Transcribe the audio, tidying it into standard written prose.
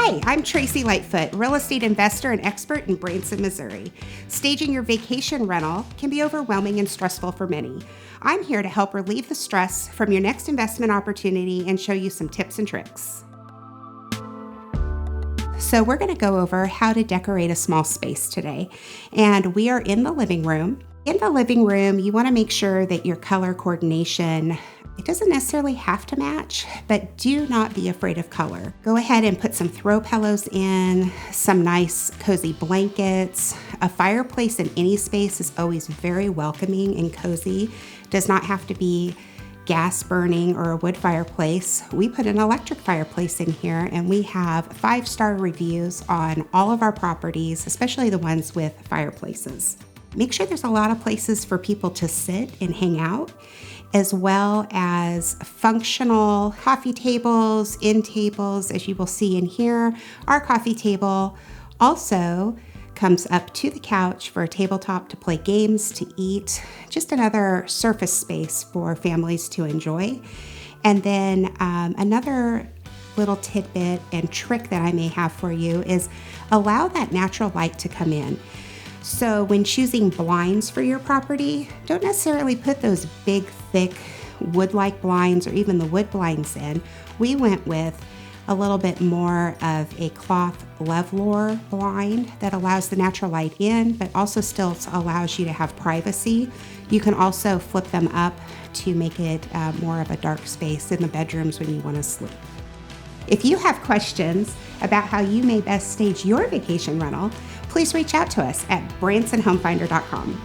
Hi, I'm Tracey Lightfoot, real estate investor and expert in Branson, Missouri. Staging your vacation rental can be overwhelming and stressful for many. I'm here to help relieve the stress from your next investment opportunity and show you some tips and tricks. So we're going to go over how to decorate a small space today. And we are in the living room. In the living room, you want to make sure that your color coordination, it doesn't necessarily have to match, but do not be afraid of color. Go ahead and put some throw pillows in, some nice cozy blankets. A fireplace in any space is always very welcoming and cozy. Does not have to be gas burning or a wood fireplace. We put an electric fireplace in here, and we have 5-star reviews on all of our properties, especially the ones with fireplaces. Make sure there's a lot of places for people to sit and hang out, as well as functional coffee tables, end tables, as you will see in here. Our coffee table also comes up to the couch for a tabletop to play games, to eat, just another surface space for families to enjoy. And then another little tidbit and trick that I may have for you is allow that natural light to come in. So when choosing blinds for your property, don't necessarily put those big, thick wood-like blinds or even the wood blinds in. We went with a little bit more of a cloth Levlor blind that allows the natural light in, but also still allows you to have privacy. You can also flip them up to make it more of a dark space in the bedrooms when you want to sleep. If you have questions about how you may best stage your vacation rental, please reach out to us at bransonhomefinder.com.